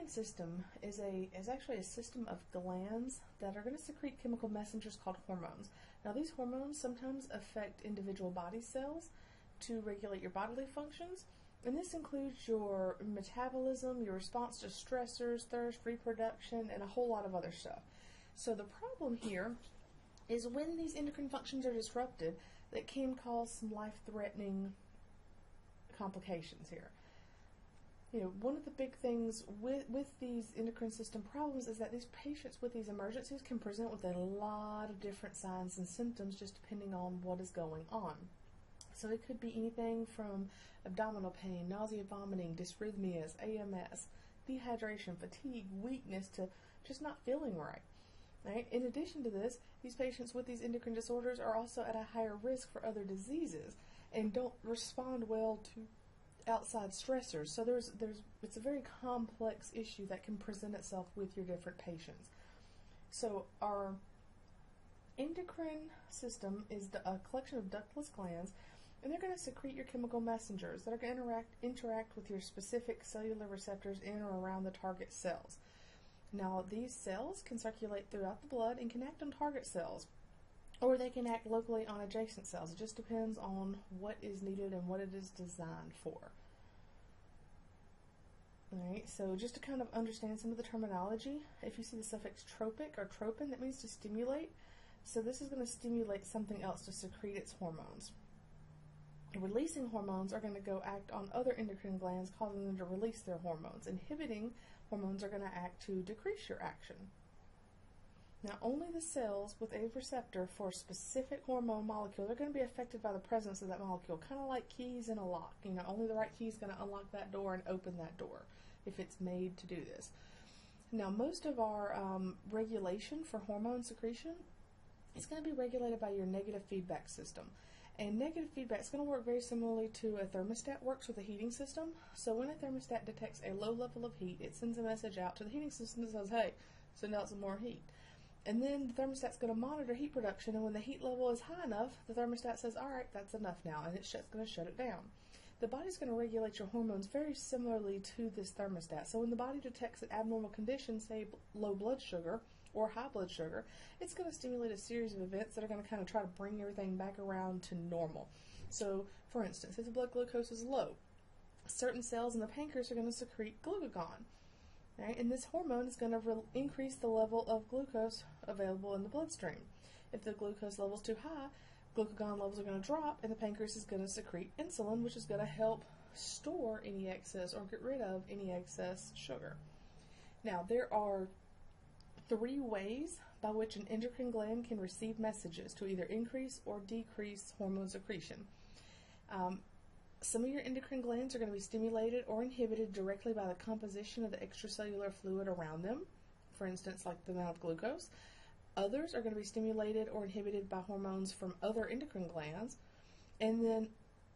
endocrine system is actually a system of glands that are going to secrete chemical messengers called hormones. Now, these hormones sometimes affect individual body cells to regulate your bodily functions, and this includes your metabolism, your response to stressors, thirst, reproduction, and a whole lot of other stuff. So the problem here is when these endocrine functions are disrupted, that can cause some life-threatening complications here. One of the big things with these endocrine system problems is that these patients with these emergencies can present with a lot of different signs and symptoms just depending on what is going on. So it could be anything from abdominal pain, nausea, vomiting, dysrhythmias, AMS, dehydration, fatigue, weakness, to just not feeling right. Right? In addition to this, these patients with these endocrine disorders are also at a higher risk for other diseases and don't respond well to outside stressors. So it's a very complex issue that can present itself with your different patients. So our endocrine system is a collection of ductless glands, and they're going to secrete your chemical messengers that are going to interact with your specific cellular receptors in or around the target cells. Now, these cells can circulate throughout the blood and can act on target cells, or they can act locally on adjacent cells. It just depends on what is needed and what it is designed for. Alright, so just to kind of understand some of the terminology, if you see the suffix tropic or tropin, that means to stimulate. So this is going to stimulate something else to secrete its hormones. Releasing hormones are going to go act on other endocrine glands, causing them to release their hormones. Inhibiting hormones are going to act to decrease your action. Now, only the cells with a receptor for a specific hormone molecule are going to be affected by the presence of that molecule, kind of like keys in a lock. Only the right key is going to unlock that door and open that door if it's made to do this. Now, most of our regulation for hormone secretion is going to be regulated by your negative feedback system. And negative feedback is going to work very similarly to a thermostat works with a heating system. So when a thermostat detects a low level of heat, it sends a message out to the heating system that says, hey, send out some more heat. And then the thermostat's going to monitor heat production, and when the heat level is high enough, the thermostat says, all right, that's enough now, and it's just going to shut it down. The body's going to regulate your hormones very similarly to this thermostat. So when the body detects an abnormal condition, say low blood sugar or high blood sugar, it's going to stimulate a series of events that are going to kind of try to bring everything back around to normal. So, for instance, if the blood glucose is low, certain cells in the pancreas are going to secrete glucagon. Right? And this hormone is going to increase the level of glucose available in the bloodstream. If the glucose level is too high, glucagon levels are going to drop, and the pancreas is going to secrete insulin, which is going to help store any excess or get rid of any excess sugar. Now, there are 3 ways by which an endocrine gland can receive messages to either increase or decrease hormone secretion. Some of your endocrine glands are going to be stimulated or inhibited directly by the composition of the extracellular fluid around them, for instance, like the amount of glucose. Others are going to be stimulated or inhibited by hormones from other endocrine glands. And then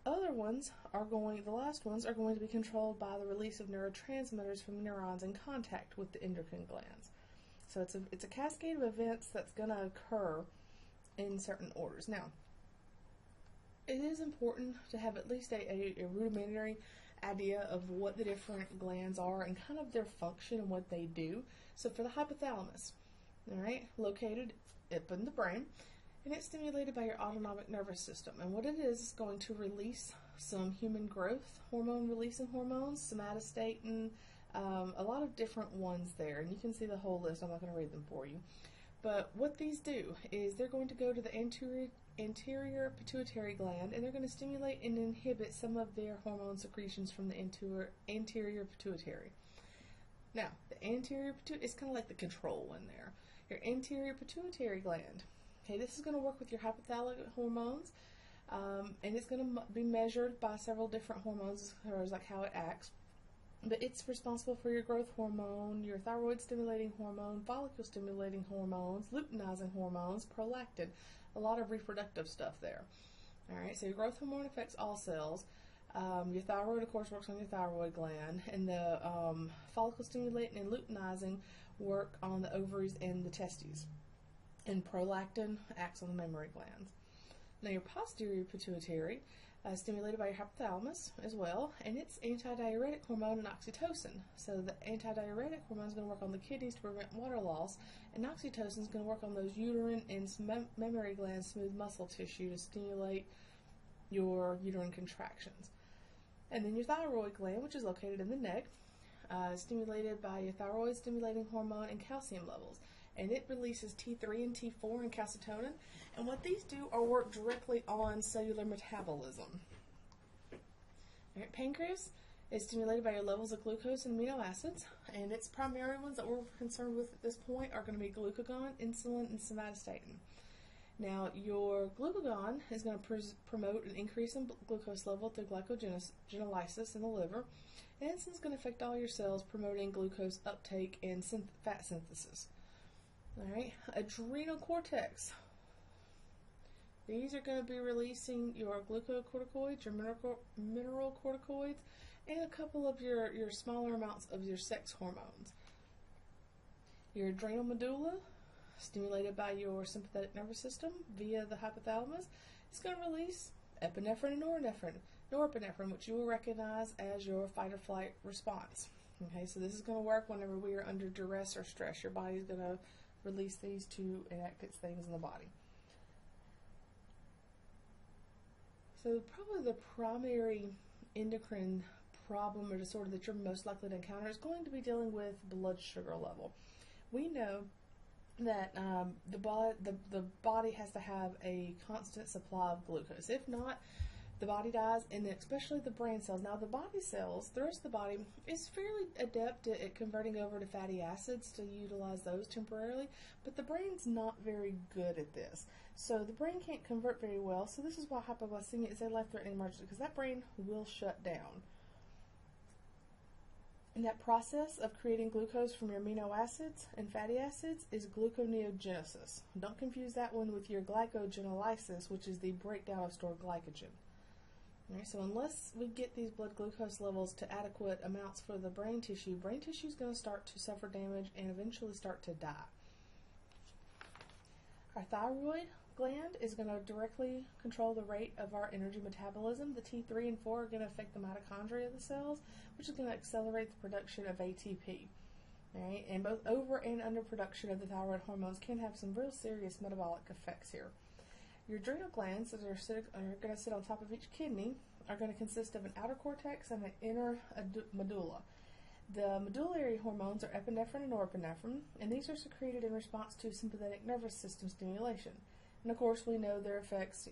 other ones the last ones are going to be controlled by the release of neurotransmitters from neurons in contact with the endocrine glands. So it's a cascade of events that's going to occur in certain orders. Now, it is important to have at least a rudimentary idea of what the different glands are and kind of their function and what they do. So for the hypothalamus, all right, located up in the brain, and it's stimulated by your autonomic nervous system. And what it is going to release some human growth hormone releasing hormones, somatostatin, a lot of different ones there. And you can see the whole list. I'm not going to read them for you. But what these do is they're going to go to the anterior pituitary gland, and they're going to stimulate and inhibit some of their hormone secretions from the anterior pituitary. Now, the anterior pituitary is kind of like the control one there. Your anterior pituitary gland. Okay, this is going to work with your hypothalamic hormones, and it's going to be measured by several different hormones as far as like how it acts. But it's responsible for your growth hormone, your thyroid-stimulating hormone, follicle-stimulating hormones, luteinizing hormones, prolactin, a lot of reproductive stuff there. All right, so your growth hormone affects all cells. Your thyroid, of course, works on your thyroid gland, and the follicle-stimulating and luteinizing work on the ovaries and the testes. And prolactin acts on the mammary glands. Now, your posterior pituitary stimulated by your hypothalamus as well, and it's antidiuretic hormone and oxytocin. So the antidiuretic hormone is going to work on the kidneys to prevent water loss, and oxytocin is going to work on those uterine and mammary gland smooth muscle tissue to stimulate your uterine contractions. And then your thyroid gland, which is located in the neck, stimulated by your thyroid stimulating hormone and calcium levels. And it releases T3 and T4 and calcitonin. And what these do are work directly on cellular metabolism. All right, pancreas is stimulated by your levels of glucose and amino acids. And its primary ones that we're concerned with at this point are going to be glucagon, insulin, and somatostatin. Now, your glucagon is going to promote an increase in glucose level through glycogenolysis in the liver. And insulin is going to affect all your cells, promoting glucose uptake and fat synthesis. All right, adrenal cortex. These are going to be releasing your glucocorticoids, your mineral corticoids, and a couple of your smaller amounts of your sex hormones. Your adrenal medulla, stimulated by your sympathetic nervous system via the hypothalamus, is going to release epinephrine and norepinephrine, which you will recognize as your fight or flight response. Okay, so this is going to work whenever we are under duress or stress. Your body is going to release these to enact its things in the body. So probably the primary endocrine problem or disorder that you're most likely to encounter is going to be dealing with blood sugar level. We know that the body has to have a constant supply of glucose. If not, the body dies, and especially the brain cells. Now, the body cells, the rest of the body, is fairly adept at converting over to fatty acids to utilize those temporarily, but the brain's not very good at this. So the brain can't convert very well, so this is why hypoglycemia is a life-threatening emergency, because that brain will shut down. And that process of creating glucose from your amino acids and fatty acids is gluconeogenesis. Don't confuse that one with your glycogenolysis, which is the breakdown of stored glycogen. Right, so unless we get these blood glucose levels to adequate amounts for the brain tissue is going to start to suffer damage and eventually start to die. Our thyroid gland is going to directly control the rate of our energy metabolism. The T3 and 4 are going to affect the mitochondria of the cells, which is going to accelerate the production of ATP. Right, and both over and under production of the thyroid hormones can have some real serious metabolic effects here. Your adrenal glands that are going to sit on top of each kidney are going to consist of an outer cortex and an inner medulla. The medullary hormones are epinephrine and norepinephrine, and these are secreted in response to sympathetic nervous system stimulation. And of course, we know their effects: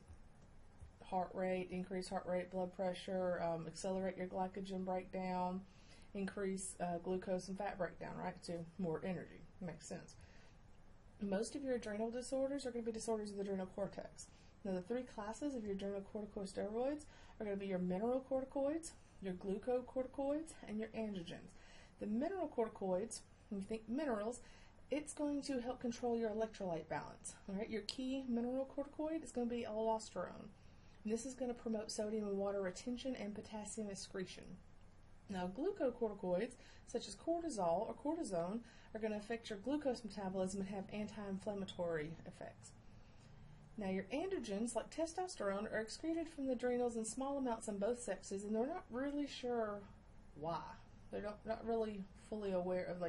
heart rate, increase heart rate, blood pressure, accelerate your glycogen breakdown, increase glucose and fat breakdown, right, to more energy. Makes sense. Most of your adrenal disorders are going to be disorders of the adrenal cortex. Now, the three classes of your adrenal corticosteroids are going to be your mineral corticoids, your glucocorticoids, and your androgens. The mineral corticoids, when you think minerals, it's going to help control your electrolyte balance. All right, your key mineral corticoid is going to be aldosterone. And this is going to promote sodium and water retention and potassium excretion. Now, glucocorticoids, such as cortisol or cortisone, are going to affect your glucose metabolism and have anti-inflammatory effects. Now, your androgens, like testosterone, are excreted from the adrenals in small amounts in both sexes, and they're not really sure why. They're not really fully aware of,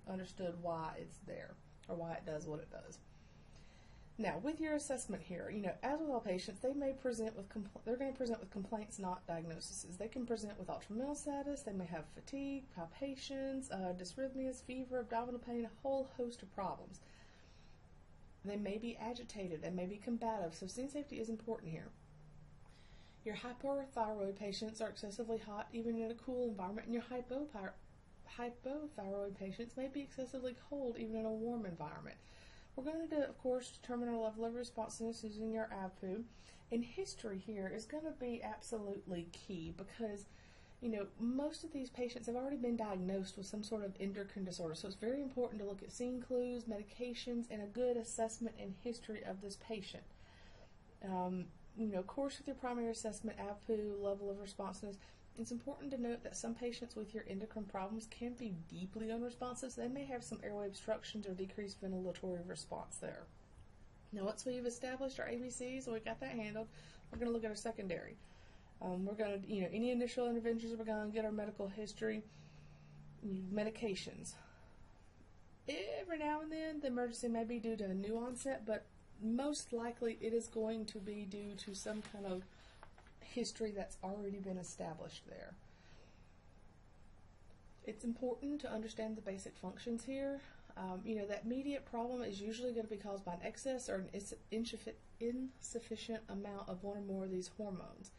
understood why it's there or why it does what it does. Now, with your assessment here, as with all patients, they may present with they're going to present with complaints, not diagnoses. They can present with ultramental status. They may have fatigue, palpitations, dysrhythmias, fever, abdominal pain, a whole host of problems. They may be agitated. They may be combative. So scene safety is important here. Your hyperthyroid patients are excessively hot, even in a cool environment, and your hypothyroid patients may be excessively cold, even in a warm environment. We're going to, of course, determine our level of responsiveness using your ABPU. And history here is going to be absolutely key because, most of these patients have already been diagnosed with some sort of endocrine disorder. So it's very important to look at scene clues, medications, and a good assessment and history of this patient. Of course, with your primary assessment, ABPU, level of responsiveness, it's important to note that some patients with your endocrine problems can be deeply unresponsive, so they may have some airway obstructions or decreased ventilatory response there. Now, once we've established our ABCs and we got that handled, we're going to look at our secondary. We're going to, any initial interventions, we're going to get our medical history, medications. Every now and then, the emergency may be due to a new onset, but most likely it is going to be due to some kind of history that's already been established there. It's important to understand the basic functions here. That immediate problem is usually going to be caused by an excess or an insufficient amount of one or more of these hormones.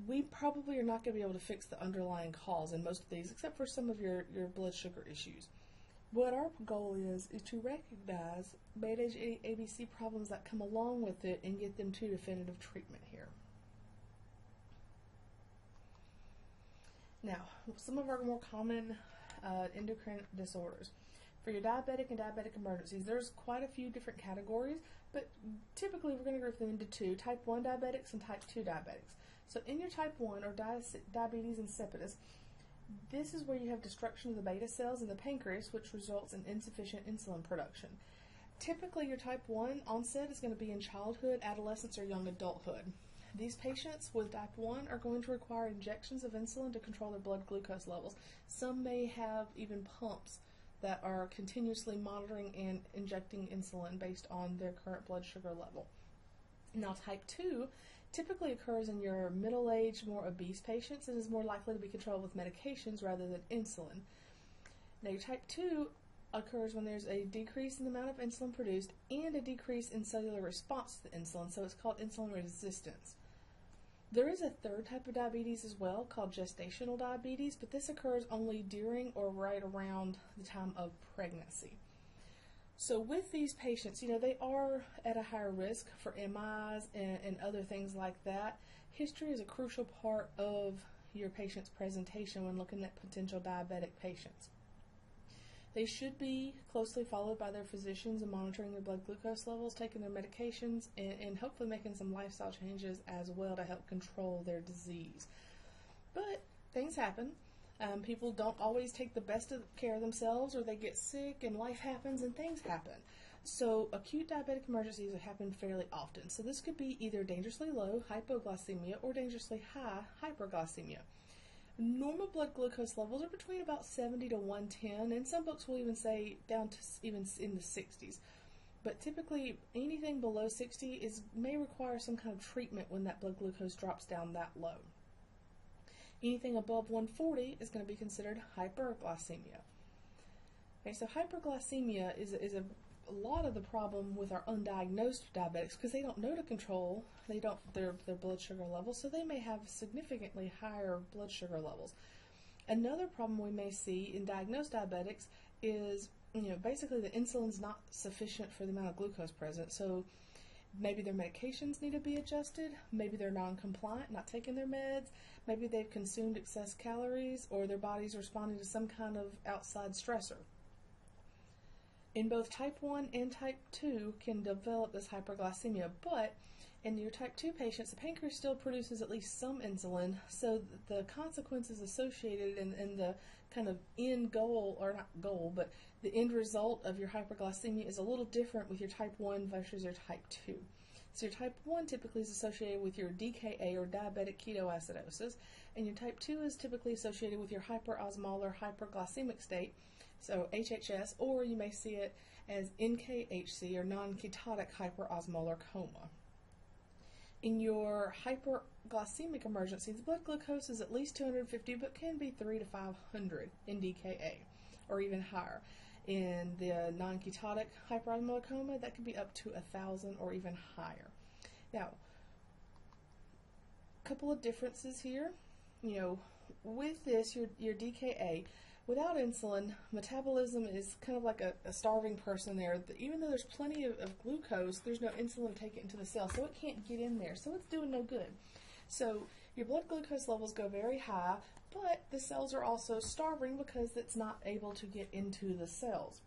We probably are not going to be able to fix the underlying cause in most of these, except for some of your blood sugar issues. What our goal is to recognize, manage any ABC problems that come along with it, and get them to definitive treatment here. Now, some of our more common endocrine disorders. For your diabetic and diabetic emergencies, there's quite a few different categories, but typically we're going to group them into two, type 1 diabetics and type 2 diabetics. So in your type 1, or diabetes insipidus, this is where you have destruction of the beta cells in the pancreas, which results in insufficient insulin production. Typically, your type 1 onset is going to be in childhood, adolescence, or young adulthood. These patients with type 1 are going to require injections of insulin to control their blood glucose levels. Some may have even pumps that are continuously monitoring and injecting insulin based on their current blood sugar level. Now, type 2 typically occurs in your middle-aged, more obese patients and is more likely to be controlled with medications rather than insulin. Now, your type 2 occurs when there's a decrease in the amount of insulin produced and a decrease in cellular response to the insulin, so it's called insulin resistance. There is a third type of diabetes as well, called gestational diabetes, but this occurs only during or right around the time of pregnancy. So with these patients, they are at a higher risk for MIs and other things like that. History is a crucial part of your patient's presentation when looking at potential diabetic patients. They should be closely followed by their physicians and monitoring their blood glucose levels, taking their medications, and hopefully making some lifestyle changes as well to help control their disease. But things happen. People don't always take the best of care of themselves, or they get sick and life happens and things happen. So acute diabetic emergencies happen fairly often. So this could be either dangerously low, hypoglycemia, or dangerously high, hyperglycemia. Normal blood glucose levels are between about 70 to 110, and some books will even say down to even in the 60s. But typically, anything below 60 may require some kind of treatment when that blood glucose drops down that low. Anything above 140 is going to be considered hyperglycemia. Okay, so hyperglycemia is a lot of the problem with our undiagnosed diabetics, because they don't know to control their blood sugar levels, so they may have significantly higher blood sugar levels. Another problem we may see in diagnosed diabetics is, basically the insulin's not sufficient for the amount of glucose present, so maybe their medications need to be adjusted, maybe they're non-compliant, not taking their meds, maybe they've consumed excess calories, or their body's responding to some kind of outside stressor. In both type 1 and type 2 can develop this hyperglycemia, but in your type 2 patients, the pancreas still produces at least some insulin, so the consequences associated and the kind of end goal, or not goal, but the end result of your hyperglycemia is a little different with your type 1 versus your type 2. So your type 1 typically is associated with your DKA, or diabetic ketoacidosis, and your type 2 is typically associated with your hyperosmolar hyperglycemic state, so HHS, or you may see it as NKHC, or non-ketotic hyperosmolar coma. In your hyperglycemic emergency, the blood glucose is at least 250, but can be 300 to 500 in DKA, or even higher. In the non-ketotic hyperosmolar coma, that could be up to 1,000 or even higher. Now, a couple of differences here. With this, your DKA, without insulin, metabolism is kind of like a starving person there. Even though there's plenty of glucose, there's no insulin to take it into the cell, so it can't get in there, so it's doing no good. So your blood glucose levels go very high, but the cells are also starving because it's not able to get into the cells.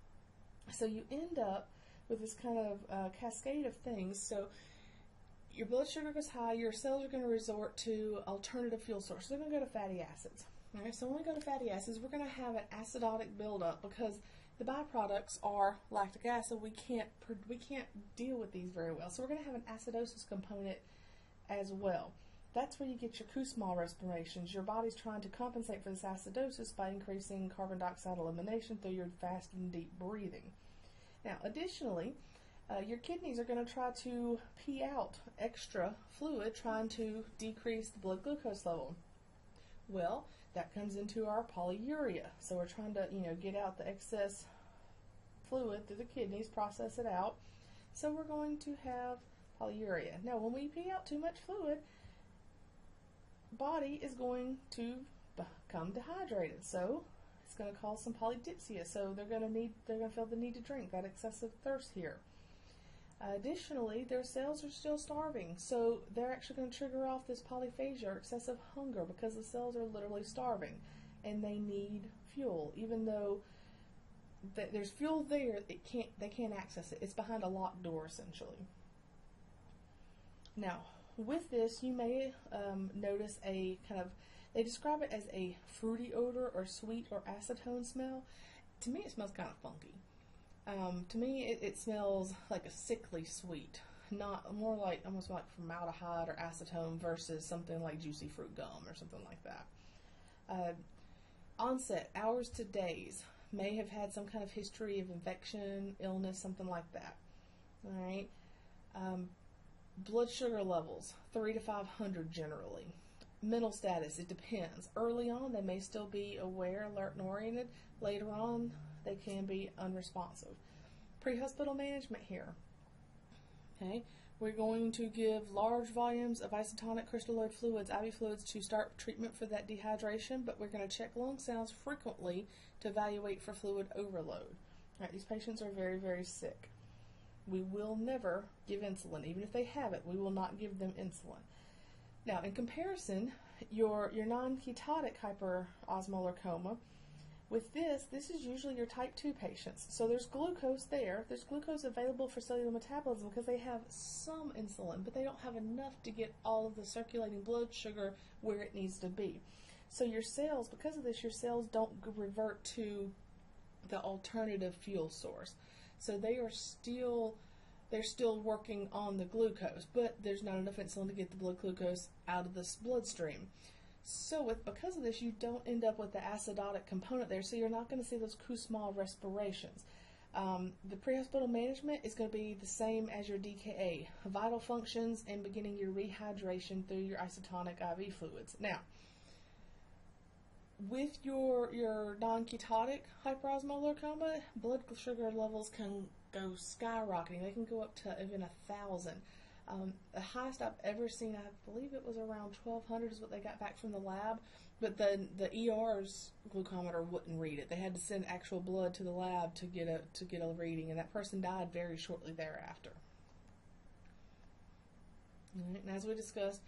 So you end up with this kind of cascade of things. So your blood sugar goes high, your cells are going to resort to alternative fuel sources. They're going to go to fatty acids. Okay, so when we go to fatty acids, we're going to have an acidotic buildup because the byproducts are lactic acid. We can't deal with these very well. So we're going to have an acidosis component as well. That's where you get your Kussmaul respirations. Your body's trying to compensate for this acidosis by increasing carbon dioxide elimination through your fast and deep breathing. Now, additionally, your kidneys are going to try to pee out extra fluid, trying to decrease the blood glucose level. Well, that comes into our polyuria. So we're trying to, get out the excess fluid through the kidneys, process it out. So we're going to have polyuria. Now, when we pee out too much fluid, body is going to become dehydrated. So it's going to cause some polydipsia. So they're going to feel the need to drink, that excessive thirst here. Additionally, their cells are still starving, so they're actually going to trigger off this polyphagia or excessive hunger because the cells are literally starving and they need fuel. Even though there's fuel there, they can't access it. It's behind a locked door, essentially. Now, with this, you may notice a they describe it as a fruity odor or sweet or acetone smell. To me, it smells kind of funky. To me, it smells like a sickly sweet, more like almost like formaldehyde or acetone versus something like juicy fruit gum or something like that. Onset, hours to days, may have had some kind of history of infection, illness, something like that. All right. Blood sugar levels, 300 to 500 generally. Mental status, it depends. Early on, they may still be aware, alert, and oriented. Later on, they can be unresponsive. Pre-hospital management here. Okay, we're going to give large volumes of isotonic crystalloid fluids, IV fluids, to start treatment for that dehydration, but we're going to check lung sounds frequently to evaluate for fluid overload. All right, these patients are very, very sick. We will never give insulin. Even if they have it, we will not give them insulin. Now, in comparison, your non-ketotic hyperosmolar coma, with this is usually your type 2 patients. So there's glucose there. There's glucose available for cellular metabolism because they have some insulin, but they don't have enough to get all of the circulating blood sugar where it needs to be. So your cells, because of this, your cells don't revert to the alternative fuel source. So they're still working on the glucose, but there's not enough insulin to get the blood glucose out of this bloodstream. So because of this, you don't end up with the acidotic component there, so you're not going to see those Kussmaul respirations. The pre-hospital management is going to be the same as your DKA, vital functions and beginning your rehydration through your isotonic IV fluids. Now, with your non-ketotic hyperosmolar coma, blood sugar levels can go skyrocketing. They can go up to even 1,000. The highest I've ever seen, I believe it was around 1,200 is what they got back from the lab, but the ER's glucometer wouldn't read it. They had to send actual blood to the lab to get a reading, and that person died very shortly thereafter. All right, and as we discussed,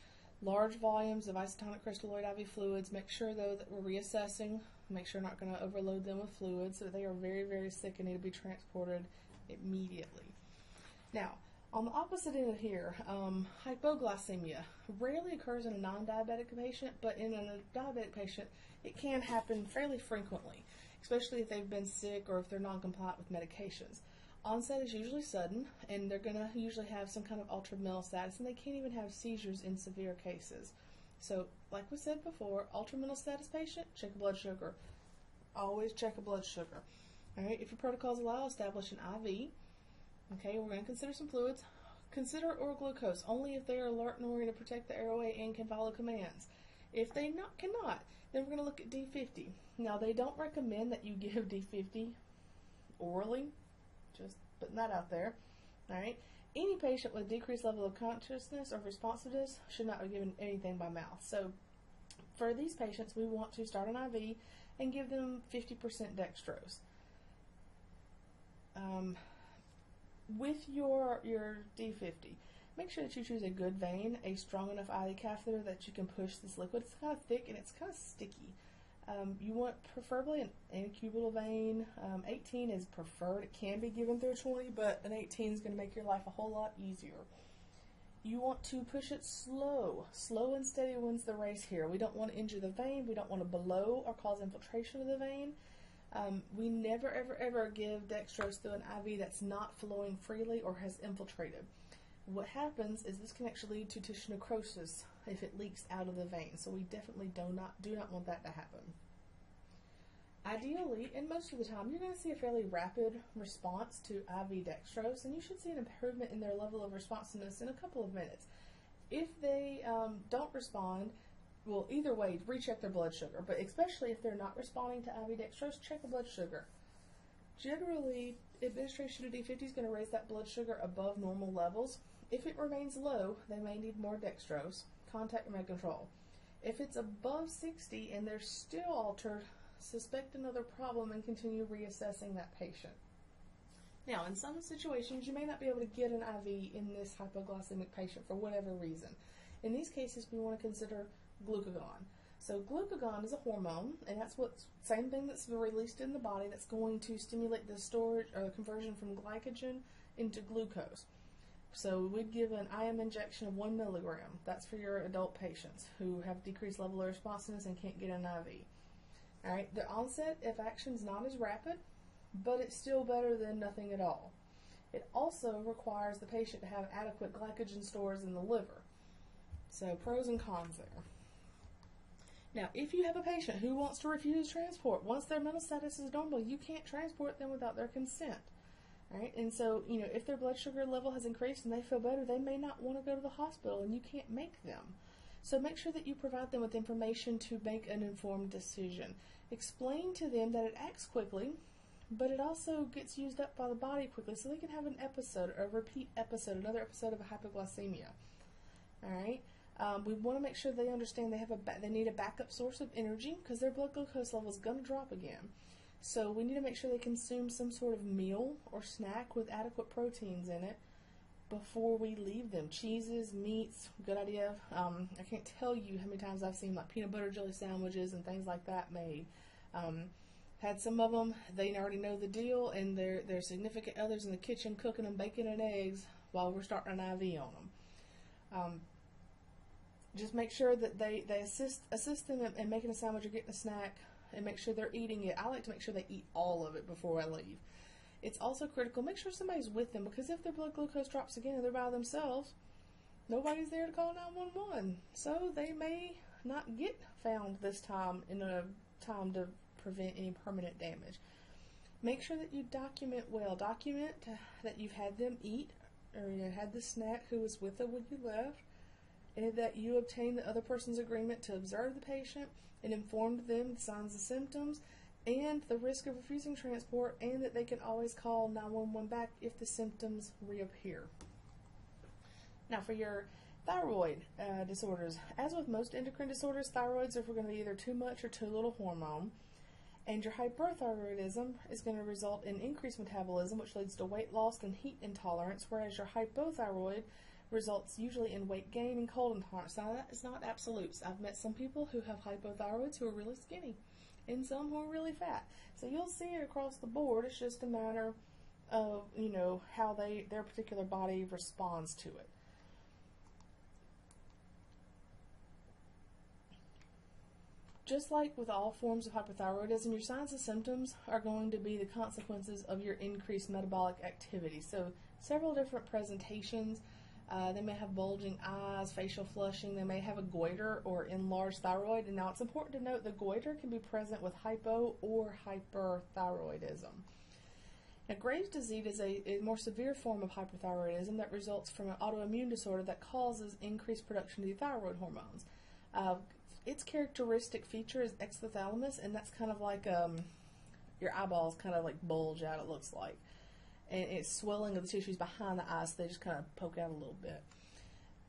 large volumes of isotonic crystalloid IV fluids. Make sure, though, that we're reassessing. Make sure we're not going to overload them with fluids, so they are very, very sick and need to be transported immediately. Now, on the opposite end here, hypoglycemia rarely occurs in a non-diabetic patient, but in a diabetic patient, it can happen fairly frequently, especially if they've been sick or if they're non-compliant with medications. Onset is usually sudden, and they're going to usually have some kind of altered mental status, and they can't even have seizures in severe cases. So, like we said before, altered mental status patient, check a blood sugar. Always check a blood sugar. All right, if your protocols allow, establish an IV. Okay, we're going to consider some fluids. Consider oral glucose only if they are alert and oriented to protect the airway and can follow commands. If they cannot, then we're going to look at D50. Now, they don't recommend that you give D50 orally. Just putting that out there. All right. Any patient with decreased level of consciousness or responsiveness should not be given anything by mouth. So, for these patients, we want to start an IV and give them 50% dextrose. With your D50, make sure that you choose a good vein, a strong enough IV catheter that you can push this liquid. It's kind of thick and it's kind of sticky. You want preferably an antecubital vein. 18 is preferred. It can be given through a 20, but an 18 is going to make your life a whole lot easier. You want to push it slow. Slow and steady wins the race here. We don't want to injure the vein. We don't want to blow or cause infiltration of the vein. We never, ever, ever give dextrose through an IV that's not flowing freely or has infiltrated. What happens is this can actually lead to tissue necrosis if it leaks out of the vein. So we definitely do not want that to happen. Ideally, and most of the time, you're going to see a fairly rapid response to IV dextrose, and you should see an improvement in their level of responsiveness in a couple of minutes. If they don't respond, well, either way, recheck their blood sugar, but especially if they're not responding to IV dextrose, check the blood sugar. Generally, administration of D50 is going to raise that blood sugar above normal levels. If it remains low, they may need more dextrose. Contact med control. If it's above 60 and they're still altered, suspect another problem and continue reassessing that patient. Now, in some situations, you may not be able to get an IV in this hypoglycemic patient for whatever reason. In these cases, we want to consider glucagon. So glucagon is a hormone, and that's what same thing that's released in the body that's going to stimulate the storage or the conversion from glycogen into glucose. So we'd give an IM injection of 1 milligram. That's for your adult patients who have decreased level of responsiveness and can't get an IV. All right, the onset of action is not as rapid, but it's still better than nothing at all. It also requires the patient to have adequate glycogen stores in the liver. So pros and cons there. Now, if you have a patient who wants to refuse transport, once their mental status is normal, you can't transport them without their consent. All right, and so, if their blood sugar level has increased and they feel better, they may not want to go to the hospital, and you can't make them. So make sure that you provide them with information to make an informed decision. Explain to them that it acts quickly, but it also gets used up by the body quickly, so they can have an episode, or a repeat episode, another episode of hypoglycemia. All right. We want to make sure they understand they need a backup source of energy because their blood glucose level is going to drop again. So we need to make sure they consume some sort of meal or snack with adequate proteins in it before we leave them. Cheeses, meats, good idea. I can't tell you how many times I've seen like peanut butter jelly sandwiches and things like that made. Had some of them, they already know the deal, and their significant others in the kitchen cooking them bacon and eggs while we're starting an IV on them. Just make sure that they assist them in making a sandwich or getting a snack, and make sure they're eating it. I like to make sure they eat all of it before I leave. It's also critical, make sure somebody's with them, because if their blood glucose drops again and they're by themselves, nobody's there to call 911. So they may not get found this time in a time to prevent any permanent damage. Make sure that you document well. Document that you've had them eat, or had the snack who was with them when you left, and that you obtained the other person's agreement to observe the patient and informed them the signs and symptoms and the risk of refusing transport, and that they can always call 911 back if the symptoms reappear. Now, for your thyroid disorders, as with most endocrine disorders, thyroids are going to be either too much or too little hormone, and your hyperthyroidism is going to result in increased metabolism, which leads to weight loss and heat intolerance, whereas your hypothyroid results usually in weight gain and cold intolerance. Now, that is not absolutes. I've met some people who have hypothyroids who are really skinny, and some who are really fat. So you'll see it across the board. It's just a matter of, how their particular body responds to it. Just like with all forms of hypothyroidism, your signs and symptoms are going to be the consequences of your increased metabolic activity. So several different presentations. They may have bulging eyes, facial flushing, they may have a goiter or enlarged thyroid. And now it's important to note the goiter can be present with hypo or hyperthyroidism. Now, Graves' disease is a more severe form of hyperthyroidism that results from an autoimmune disorder that causes increased production of the thyroid hormones. Its characteristic feature is exothalamus, and that's kind of like your eyeballs kind of like bulge out, it looks like. And it's swelling of the tissues behind the eyes, so they just kind of poke out a little bit.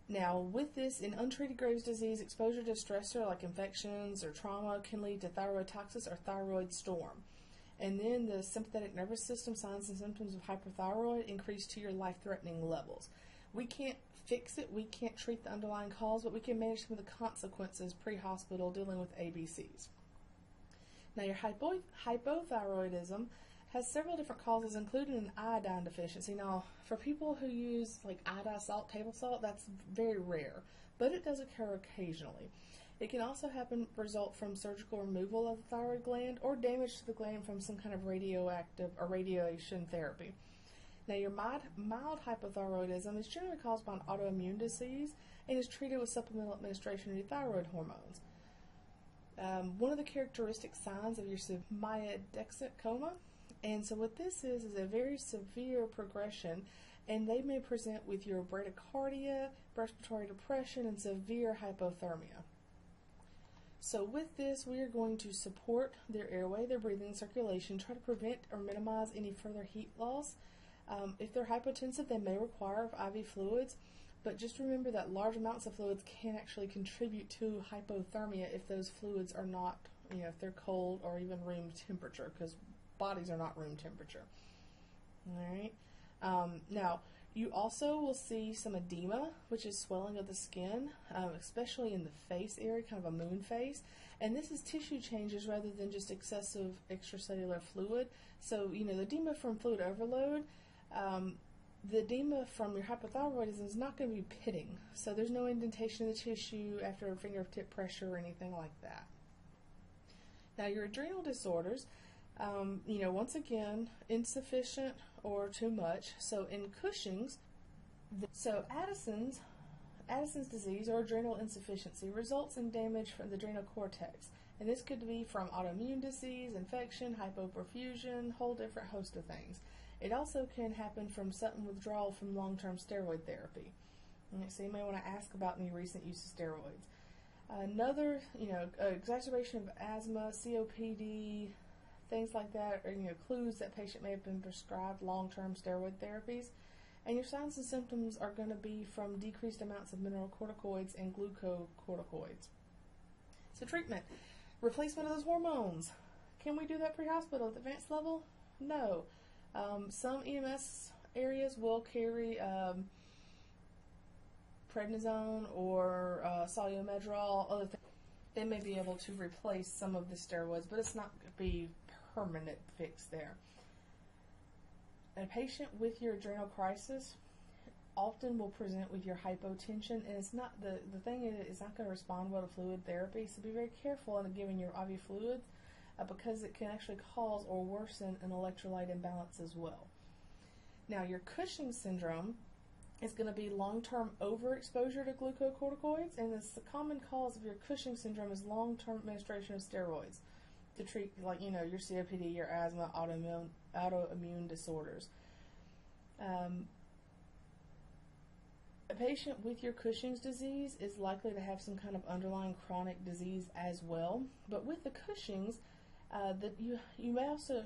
Now, with this, in untreated Graves' disease, exposure to stressor like infections or trauma can lead to thyrotoxic or thyroid storm. And then the sympathetic nervous system signs and symptoms of hyperthyroid increase to your life-threatening levels. We can't fix it, we can't treat the underlying cause, but we can manage some of the consequences pre-hospital dealing with ABCs. Now, your hypothyroidism has several different causes, including an iodine deficiency. Now, for people who use like iodine salt, table salt, that's very rare, but it does occur occasionally. It can also result from surgical removal of the thyroid gland or damage to the gland from some kind of radioactive or radiation therapy. Now, your mild hypothyroidism is generally caused by an autoimmune disease and is treated with supplemental administration of your thyroid hormones. One of the characteristic signs of your myodexant coma, and so what this is a very severe progression, and they may present with your bradycardia, respiratory depression, and severe hypothermia. So with this, we are going to support their airway, their breathing circulation, try to prevent or minimize any further heat loss. If they're hypotensive, they may require IV fluids, but just remember that large amounts of fluids can actually contribute to hypothermia if those fluids are not, if they're cold or even room temperature, because bodies are not room temperature. All right. Now, you also will see some edema, which is swelling of the skin, especially in the face area, kind of a moon face. And this is tissue changes rather than just excessive extracellular fluid. So, the edema from fluid overload, the edema from your hypothyroidism is not going to be pitting. So there's no indentation in the tissue after fingertip pressure or anything like that. Now, your adrenal disorders, once again, insufficient or too much. So in Cushing's, Addison's disease or adrenal insufficiency results in damage from the adrenal cortex. And this could be from autoimmune disease, infection, hypoperfusion, whole different host of things. It also can happen from sudden withdrawal from long-term steroid therapy. So you may want to ask about any recent use of steroids. Another, exacerbation of asthma, COPD, things like that, or clues that patient may have been prescribed long-term steroid therapies. And your signs and symptoms are going to be from decreased amounts of mineralocorticoids and glucocorticoids. So treatment, replacement of those hormones. Can we do that pre-hospital at the advanced level? No. Some EMS areas will carry prednisone or solumedrol, other things. They may be able to replace some of the steroids, but it's not going to be permanent fix there. A patient with your adrenal crisis often will present with your hypotension, and it's not the thing is it's not going to respond well to fluid therapy. So be very careful in giving your IV fluids because it can actually cause or worsen an electrolyte imbalance as well. Now, your Cushing syndrome is going to be long-term overexposure to glucocorticoids, and the common cause of your Cushing syndrome is long-term administration of steroids to treat, your COPD, your asthma, autoimmune disorders. A patient with your Cushing's disease is likely to have some kind of underlying chronic disease as well. But with the Cushing's, you may also,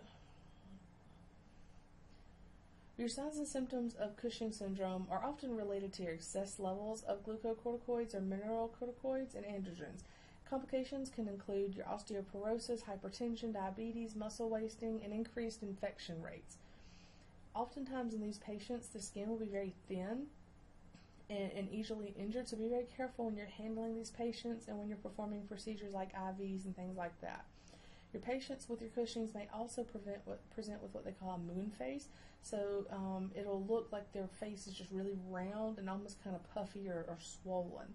your signs and symptoms of Cushing syndrome are often related to your excess levels of glucocorticoids or mineralocorticoids and androgens. Complications can include your osteoporosis, hypertension, diabetes, muscle wasting, and increased infection rates. Oftentimes in these patients, the skin will be very thin and easily injured, so be very careful when you're handling these patients and when you're performing procedures like IVs and things like that. Your patients with your Cushing's may also present with what they call a moon face, so it'll look like their face is just really round and almost kind of puffy or swollen.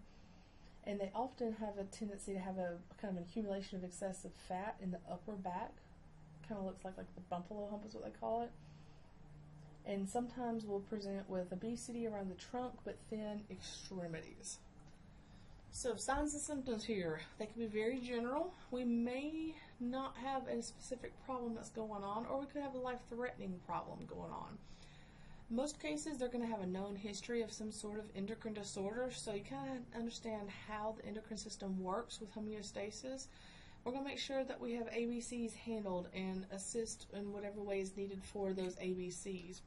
And they often have a tendency to have a kind of an accumulation of excessive fat in the upper back. Kind of looks like the bumpalo hump is what they call it. And sometimes will present with obesity around the trunk, but thin extremities. So signs and symptoms here, they can be very general. We may not have a specific problem that's going on, or we could have a life-threatening problem going on. In most cases, they're going to have a known history of some sort of endocrine disorder, so you kind of understand how the endocrine system works with homeostasis. We're going to make sure that we have ABCs handled and assist in whatever way is needed for those ABCs.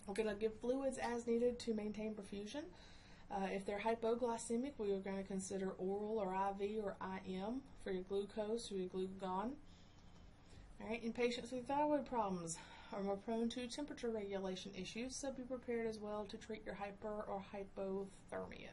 We're going to give fluids as needed to maintain perfusion. If they're hypoglycemic, we are going to consider oral or IV or IM for your glucose or your glucagon. All right, in patients with thyroid problems are more prone to temperature regulation issues, so be prepared as well to treat your hyper or hypothermia.